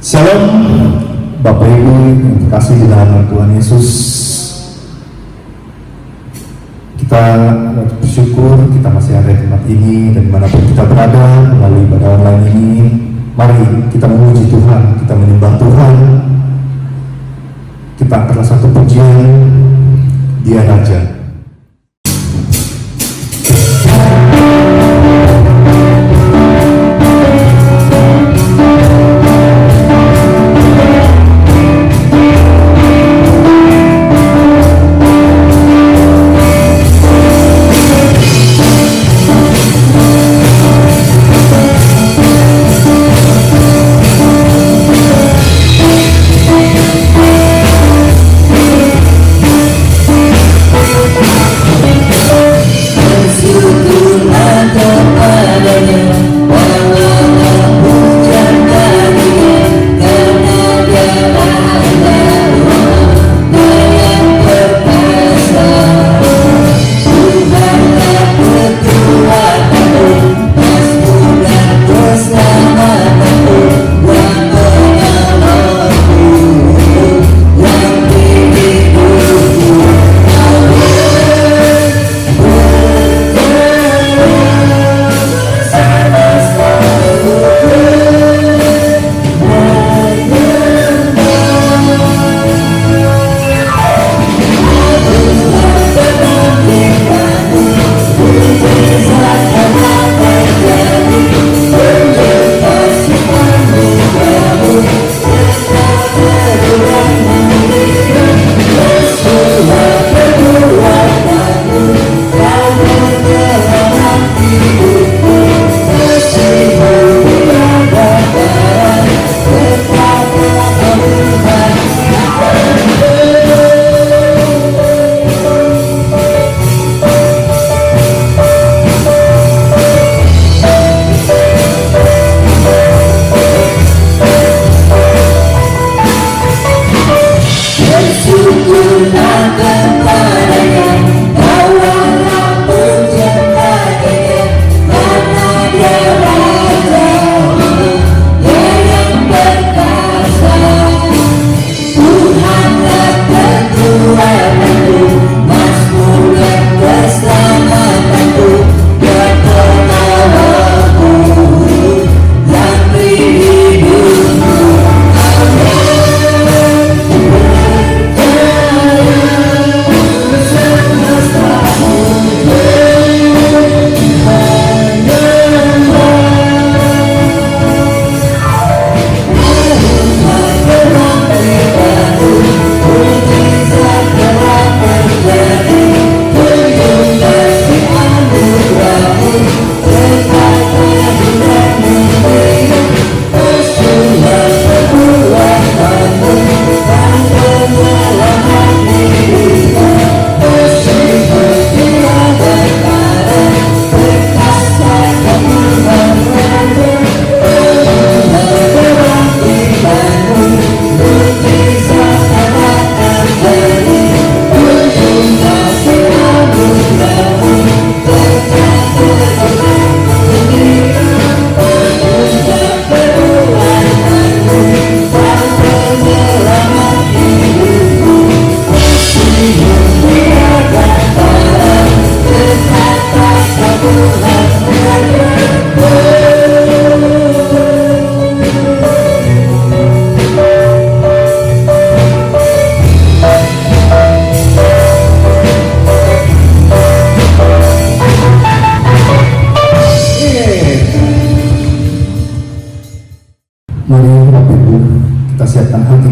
Shalom, Bapak Ibu yang terkasih di dalam Tuhan Yesus. Kita bersyukur kita masih ada di tempat ini dan dimanapun kita berada melalui ibadah online ini. Mari kita memuji Tuhan, kita menyembah Tuhan. Kita angkatlah satu pujian, Dia Raja.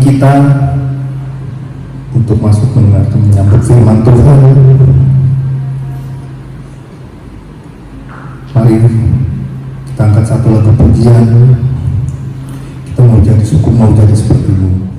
Kita untuk masuk menyambut firman Tuhan. Mari kita angkat satu lagu pujian. Kita mau jadi suku, mau jadi seperti-Mu.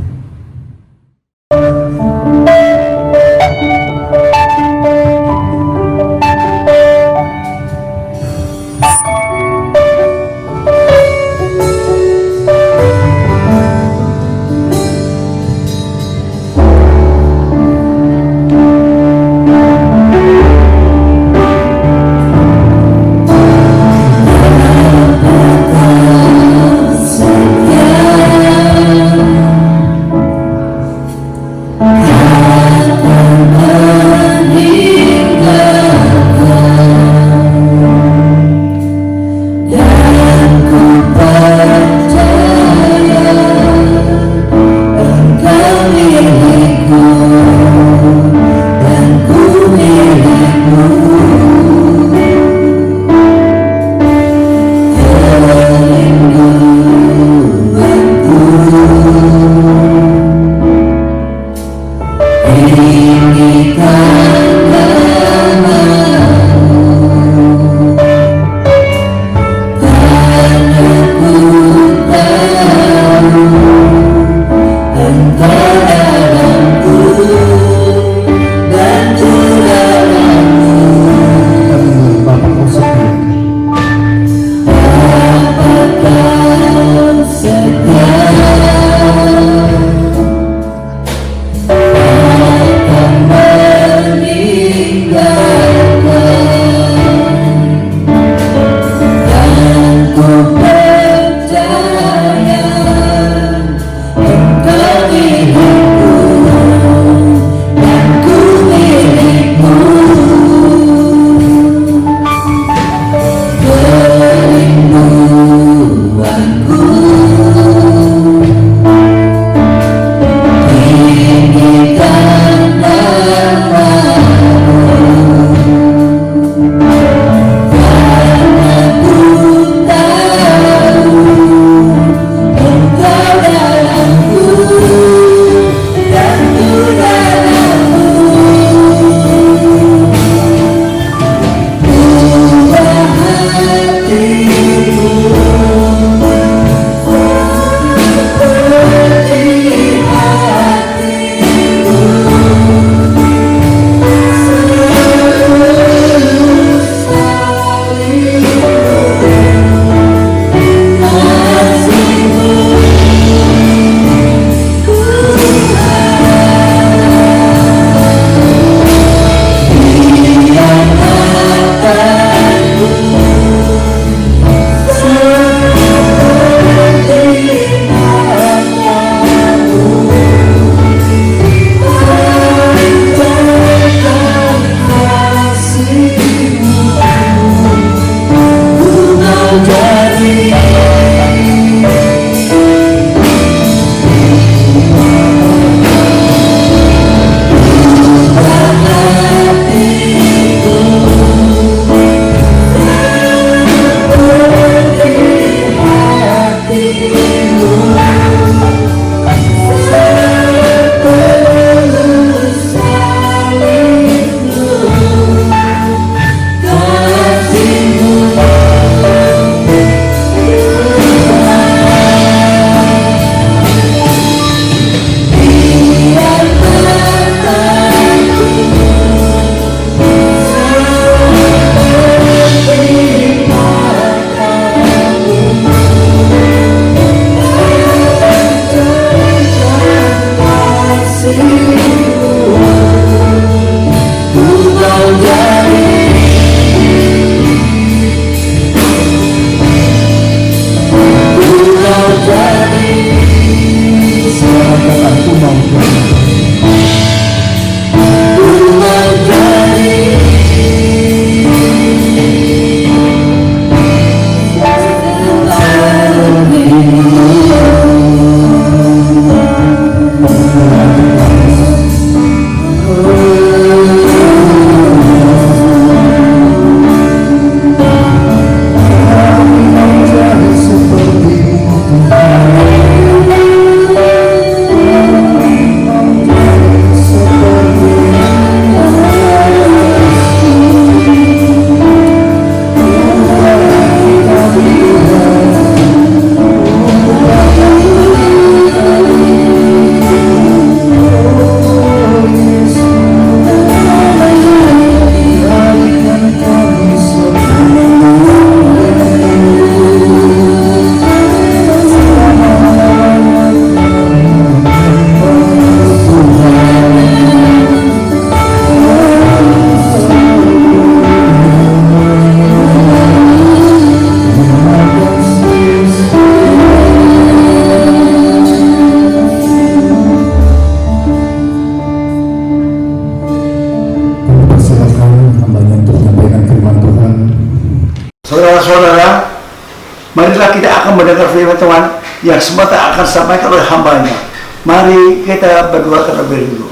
mendengar firman Tuhan yang semata akan disampaikan oleh hambanya. Mari kita berdoa terlebih dahulu.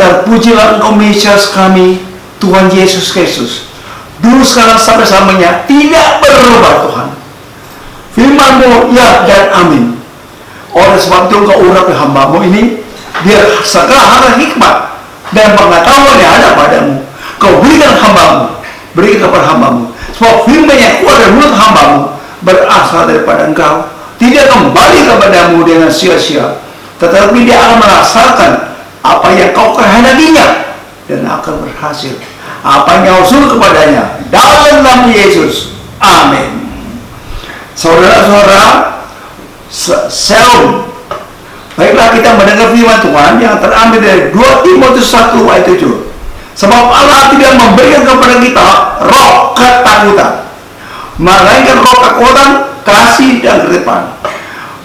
Terpujilah Engkau Mesias kami, Tuhan Yesus Kristus, dulu sekarang sampai selamanya, tidak berubah Tuhan. Firman-Mu ya dan amin. Oleh sebab itu Engkau urapi hamba-Mu ini, biar segala hal hikmat dan pengetahuan yang ada padamu Kau berikan hamba-Mu, berikan kepada hamba-Mu. Sebab firman yang keluar dari mulut hamba-Mu berasal daripada Engkau, tidak kembali kepadamu dengan sia-sia, tetapi dia akan merasakan apa yang Kau kehendakinya dan akan berhasil apa yang Kau suruh kepadanya. Dalam nama Yesus, amin. Saudara-saudara, Shalom. Baiklah, kita mendengar firman Tuhan yang terambil dari 2 Timotius 1 ayat 7. Sebab Allah tidak memberikan kepada kita roh ketakutan, melainkan roh kekuatan, kasih, dan ketetapan.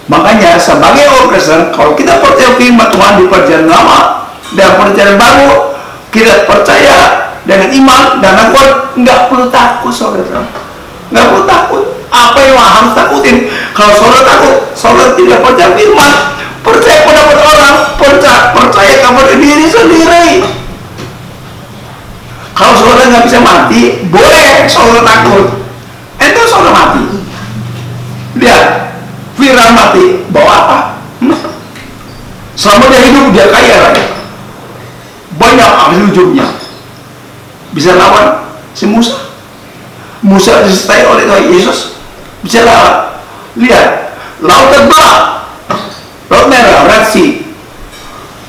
Makanya sebagai orang Kristen, kalau kita percaya firman Tuhan di perjanjian lama dan perjanjian baru, kita percaya dengan iman dan kuat, nggak perlu takut, saudara. Nggak perlu takut. Apa yang harus takutin? Kalau saudara takut, saudara tidak percaya firman, percaya pendapat orang, percaya kepada diri sendiri. Kalau saudara nggak bisa mati, boleh saudara takut. Itu saudara mati. Lihat, Firaun mati, bawa apa? Selama dia hidup, dia kaya raya, banyak ahli ujungnya, bisa lawan si Musa. Musa disertai oleh Tuhan Yesus, bisa lawan. Lihat, laut terbelah, laut merah, Red Sea,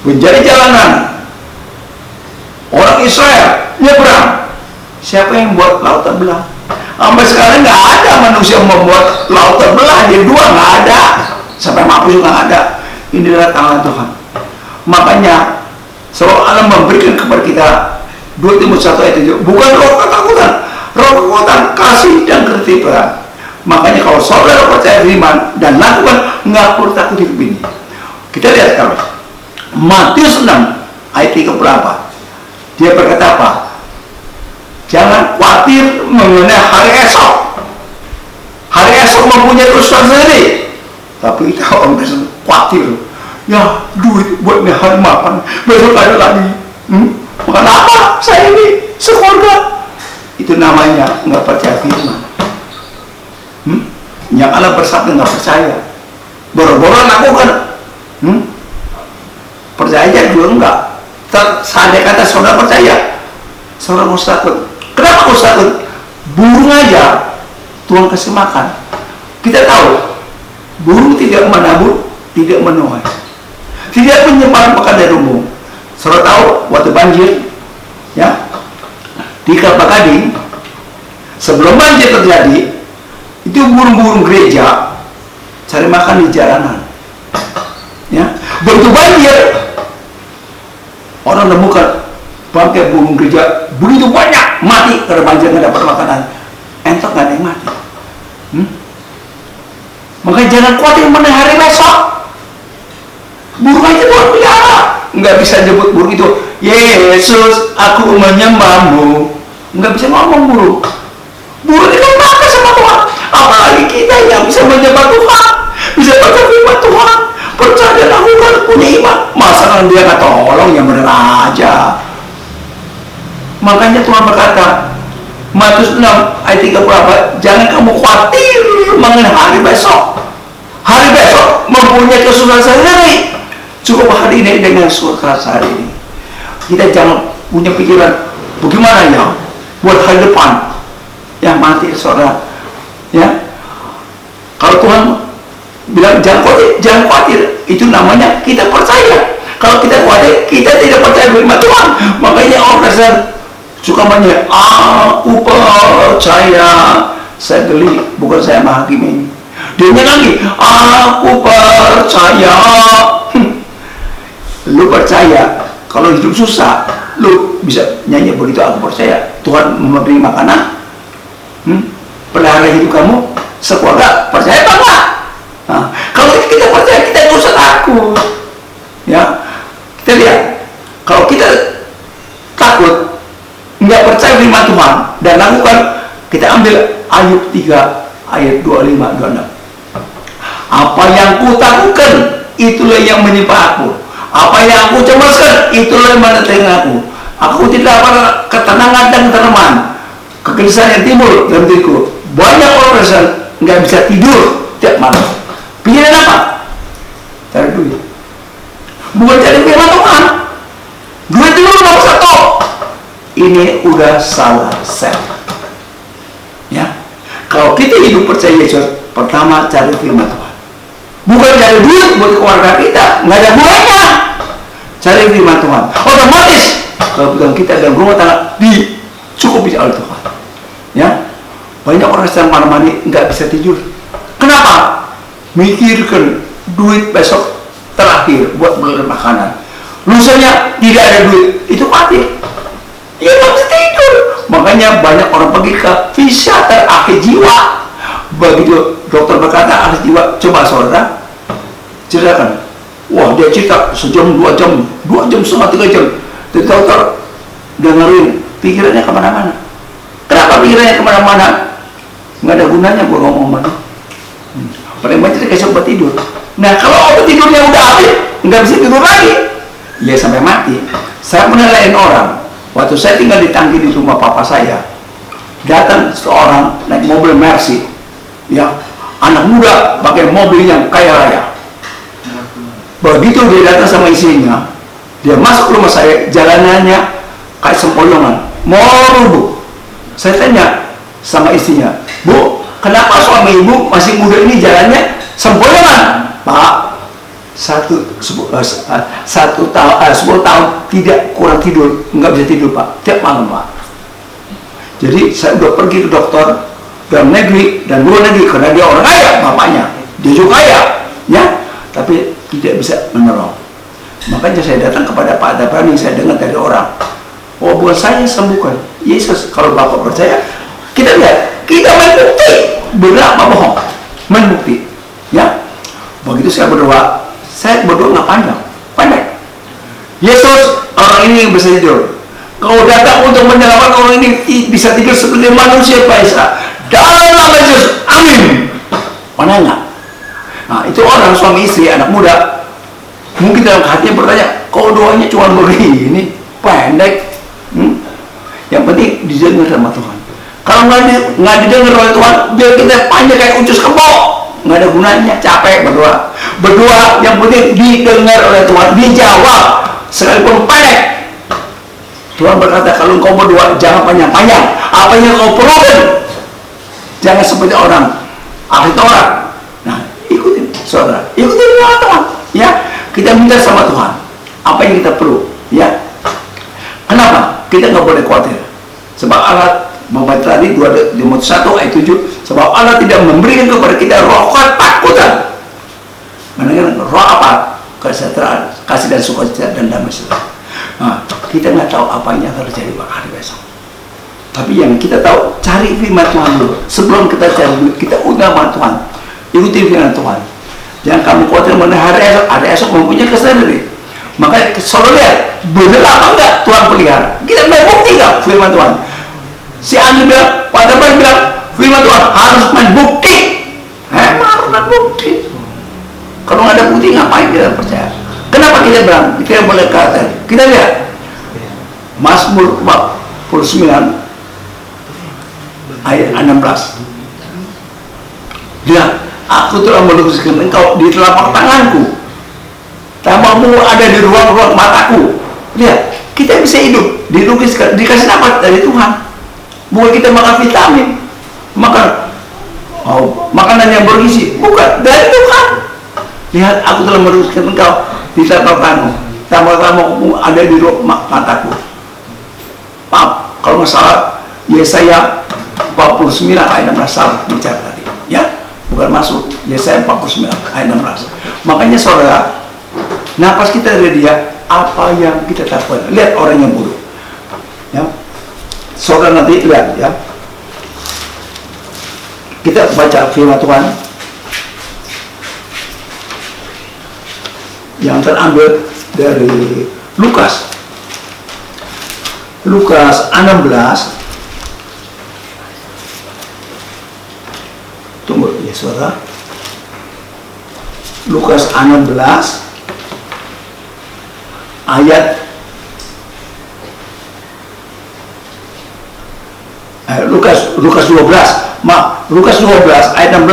menjadi jalanan. Orang Israel nyebrang. Siapa yang buat laut terbelah? Sampai sekarang nggak ada manusia yang membuat laut terbelah jadi dua, nggak ada. Sampai mampus juga nggak ada. Ini adalah tangan Tuhan. Makanya sebab Allah memberikan kepada kita 2 Timotius 1 ayat 7, bukan roh ketakutan, roh kekuatan, kasih, dan ketetapan. Makanya kalau saudara percaya firman dan lakukan, nggak perlu takut hidup ini. Kita lihat kalau Matius 6 ayat 34. Dia berkata apa? Jangan khawatir mengenai hari esok. Hari esok mempunyai urusan sendiri. Tapi kita orang Kristen khawatir. Ya, duit buat hari makan, besok ada lagi. Makan apa? Saya ini sekeluarga. Itu namanya nggak percaya firman. Yang Allah bersabda nggak percaya. Boro-boro lakukan. Percaya aja juga enggak. Seandainya kata saudara percaya, saudara harus takut. Kenapa harus takut? Burung aja Tuhan kasih makan. Kita tahu burung tidak menabur, tidak menuai, tidak menyebar makan dari rumput. Saudara tahu waktu banjir, ya, di Kelapa Gading, sebelum banjir terjadi, itu burung-burung gereja cari makan di jalanan. Ya, begitu banjir, orang nemukan bangkai burung gereja begitu banyak mati karena banjir nggak dapat makanan. Entok nggak ada yang mati. Makanya jangan khawatir mengenai hari besok. Burung aja Tuhan pelihara, nggak bisa jemput burung itu. Yesus, aku menyembahmu. Nggak bisa ngomong burung. Burung itu makan sama Tuhan. Apalagi kita yang bisa menyembah Tuhan, bisa baca firman Tuhan, percaya dan lakukan, punya iman. Masa dia nggak tolong, yang benar aja. Makanya Tuhan berkata, Matius 6 ayat 34, jangan kamu khawatir mengenai hari besok. Hari besok mempunyai kesusahan sendiri. Cukup hari ini dengan surga hari ini. Kita jangan punya pikiran bagaimana ya buat hari depan. Yang mati saudara, ya. Kalau Tuhan bilang jangan khawatir, itu namanya kita percaya. Kalau kita khawatir, kita tidak percaya firman Tuhan. Makanya orang Kristen suka banyak, aku percaya, saya geli, bukan saya menghakimi. Dia lagi, aku percaya. Lu percaya, kalau hidup susah, lu bisa nyanyi begitu, aku percaya Tuhan memberi makanan, pelihara hidup kamu, sekeluarga, percaya apa enggak? Nah, kalau kita percaya, kita nggak usah takut. Ya, kita lihat, kalau kita takut, nggak percaya firman Tuhan dan lakukan, kita ambil Ayub 3 ayat 25-26. Apa yang ku takutkan, itulah yang menimpa aku. Apa yang aku cemaskan, itulah yang menentang aku. Aku tidak dapat ketenangan dan keteraman. Kegelisahan yang timbul dalam diriku. Banyak orang nggak bisa tidur tiap malam. Pikiran apa? Cari duit. Bukan cari firman Tuhan. Duit itu nomor satu. Ini udah salah set. Ya, kalau kita hidup percaya Yesus, pertama cari firman Tuhan. Bukan cari duit buat keluarga kita, nggak ada gunanya. Cari firman Tuhan. Otomatis kebutuhan kita dalam rumah tangga dicukupi oleh Tuhan. Ya, banyak orang sedang malam ini nggak bisa tidur. Kenapa? Mikirkan duit besok terakhir buat beli makanan. Lusanya tidak ada duit, itu mati. Ya nggak bisa tidur. Makanya banyak orang pergi ke psikiater akhir jiwa. Begitu dokter berkata akhir jiwa, coba saudara ceritakan. Wah, dia cerita sejam, 2 jam, 2 jam setengah, 3 jam. Jadi dokter dengerin, pikirannya kemana-mana. Kenapa pikirannya kemana-mana? Nggak ada gunanya gua ngomong sama dia. Paling banyak dikasih obat tidur. Nah, kalau obat tidurnya udah habis, nggak bisa tidur lagi, ya sampai mati. Saya menilai orang. Waktu saya tinggal di tangki di rumah papa saya, datang seorang naik mobil Mercy, ya, anak muda pakai mobil yang kaya raya. Begitu dia datang sama istrinya, dia masuk rumah saya, jalanannya kayak sempoyongan, mau rubuh. Saya tanya sama istrinya, Bu, kenapa suami ibu masih muda ini jalannya sempoyongan? Pak, 10 tahun tidak kurang tidur, nggak bisa tidur Pak, tiap malam Pak. Jadi saya udah pergi ke dokter dalam negeri dan luar negeri karena dia orang kaya, bapaknya dia juga kaya, ya, tapi tidak bisa menolong. Makanya saya datang kepada Pak Dabrani, saya dengar dari orang, oh bukan saya sembuhkan Yesus. Kalau Bapak percaya, kita lihat, kita main bukti, benar apa bohong, main bukti, ya. Begitu saya berdoa nggak panjang, pendek. Yesus, orang ini bisa tidur. Kau datang untuk menyelamatkan orang ini bisa tidur seperti manusia biasa. Dalam nama Yesus, amin. Mana enggak? Nah, itu orang suami istri, anak muda. Mungkin dalam hatinya bertanya, kok doanya cuma begini, pendek. Yang penting didengar sama Tuhan. Kalau nggak didengar oleh Tuhan, biar kita panjang kayak ucus kebo, nggak ada gunanya, capek berdoa. Berdoa yang penting didengar oleh Tuhan, dijawab sekalipun pendek. Tuhan berkata, kalau engkau berdoa jangan panjang-panjang. Apa yang kau perlukan, jangan seperti orang ahli Taurat. Nah, ikutin saudara, ikutin Tuhan, ya. Kita minta sama Tuhan apa yang kita perlu, ya. Kenapa? Kita nggak boleh khawatir. Sebab Allah membaca tadi 2 Timotius 1 ayat 7, sebab Allah tidak memberikan kepada kita roh ketakutan. Mendengar roh apa? Kesejahteraan, kasih dan sukacita dan damai sejahtera. Nah, kita nggak tahu apa yang terjadi hari besok. Tapi yang kita tahu, cari firman Tuhan dulu. Sebelum kita cari, kita utama Tuhan. Ikuti firman Tuhan. Jangan kamu khawatir mengenai hari esok mempunyai kesenangan sendiri. Maka selalu lihat, benar apa enggak Tuhan pelihara. Kita main bukti enggak firman Tuhan. Si Andi bilang, Pak Dabar bilang, firman Tuhan harus main bukti. Harus main bukti. Kalau nggak ada bukti, ngapain kita percaya? Kenapa kita bilang? Kita boleh kata. Kita lihat Mazmur 49 ayat 16. Dia, aku telah melukiskan engkau di telapak tanganku, tamamu ada di ruang-ruang mataku. Lihat, kita bisa hidup dilukiskan, dikasih nafas dari Tuhan. Bukan kita makan vitamin, makan makanan yang bergizi, bukan, dari Tuhan. Lihat, aku telah melukiskan engkau di telapak tanganmu, tamamu ada di ruang mataku. Maaf, kalau nggak salah, Yesaya 49 ayat 16 salah bicara tadi, ya, bukan masuk Yesaya 49 ayat 16. Makanya saudara, nafas kita dari Dia, apa yang kita takutkan. Lihat orang yang bodoh, ya, saudara nanti lihat, ya, kita baca firman Tuhan yang terambil dari Lukas 16. Tunggu ya saudara. Lukas 16 ayat Lukas 12 ayat 16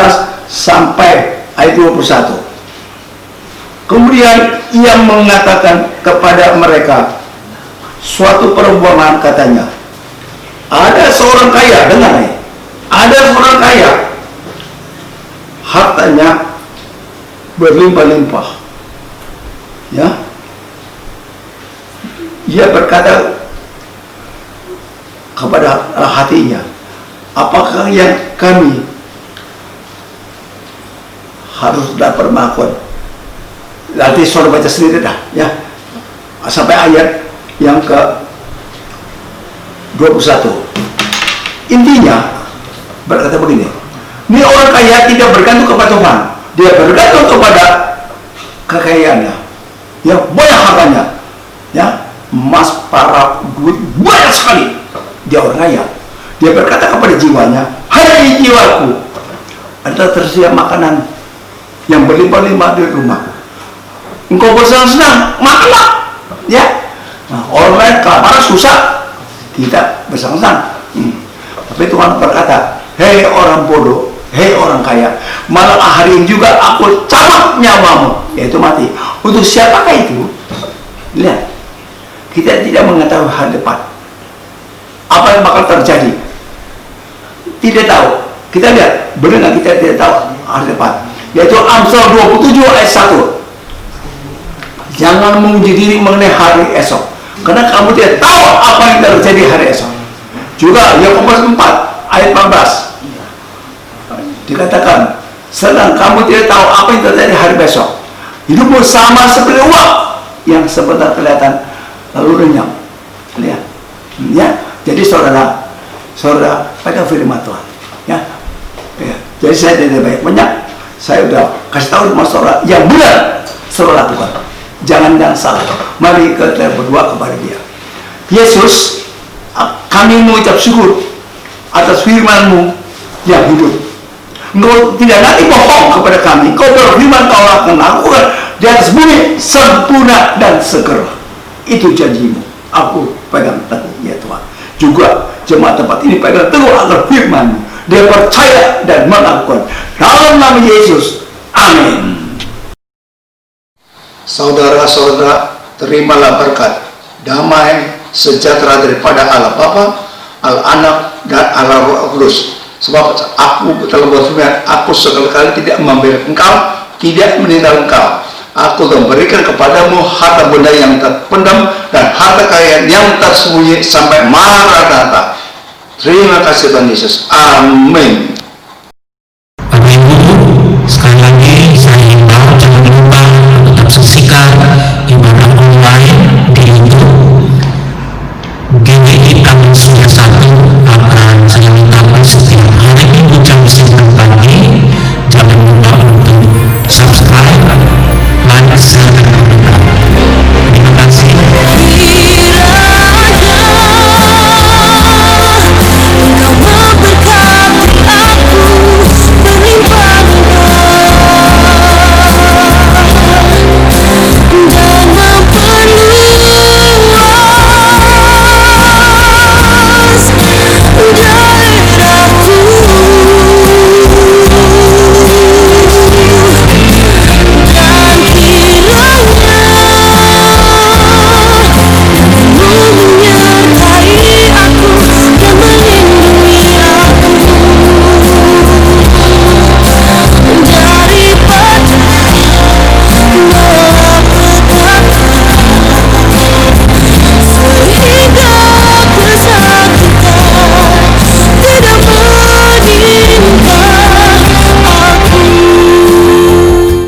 sampai ayat 21. Kemudian ia mengatakan kepada mereka suatu perumpamaan, katanya, ada seorang kaya, dengar nih, ada seorang kaya, hartanya berlimpah-limpah, ya. Ia berkata kepada hatinya, apakah yang kami harus dapat melakukan? Nanti saudara baca sendiri dah, ya, sampai ayat yang ke 21. Intinya berkata begini, ini orang kaya tidak bergantung kepada Tuhan, dia bergantung kepada kekayaannya, ya, banyak hartanya, ya, emas, perak, duit banyak sekali. Dia orang kaya. Dia berkata kepada jiwanya, hai jiwaku, ada tersedia makanan yang berlimpah-limpah di rumahku. Engkau bersenang-senang, makanlah, ya. Nah, orang lain kelaparan susah, tidak bersenang-senang. Tapi Tuhan berkata, hei orang bodoh, hei orang kaya, malam hari ini juga aku cabut nyawamu, yaitu mati. Untuk siapakah itu? Lihat, kita tidak mengetahui hari depan, apa yang bakal terjadi, tidak tahu. Kita lihat, benar kita tidak tahu hari depan, yaitu Amsal 27 ayat 1. Jangan menguji diri mengenai hari esok, karena kamu tidak tahu apa yang terjadi hari esok. Juga Yakobus 4 ayat 14 dikatakan, sedang kamu tidak tahu apa yang terjadi hari besok. Hidupmu sama seperti uap yang sebentar kelihatan lalu lenyap. Lihat, ya. Jadi saudara pegang firman Tuhan, ya. Jadi saya tidak banyak, saya sudah kasih tahu sama saudara yang benar saudara lakukan. Jangan salah. Mari kita berdoa kepada Dia. Yesus, kami mengucap syukur atas firman-Mu yang hidup. Engkau tidak nanti bohong kepada kami. Kau berfirman kau akan lakukan di atas bumi sempurna dan segera. Itu janji-Mu. Aku pegang teguh, ya Tuhan. Juga jemaat tempat ini pegang teguh agar firman-Mu. Dia percaya dan melakukan. Dalam nama Yesus. Amin. Saudara-saudara, terimalah berkat, damai, sejahtera daripada Allah Bapa, Allah Anak, dan Allah Roh Kudus. Sebab aku telah berfirman, aku sekali-kali tidak membiarkan engkau, tidak meninggalkan engkau. Aku akan berikan kepadamu harta benda yang terpendam dan harta kekayaan yang tersembunyi sampai Maranatha. Terima kasih Tuhan Yesus. Amin.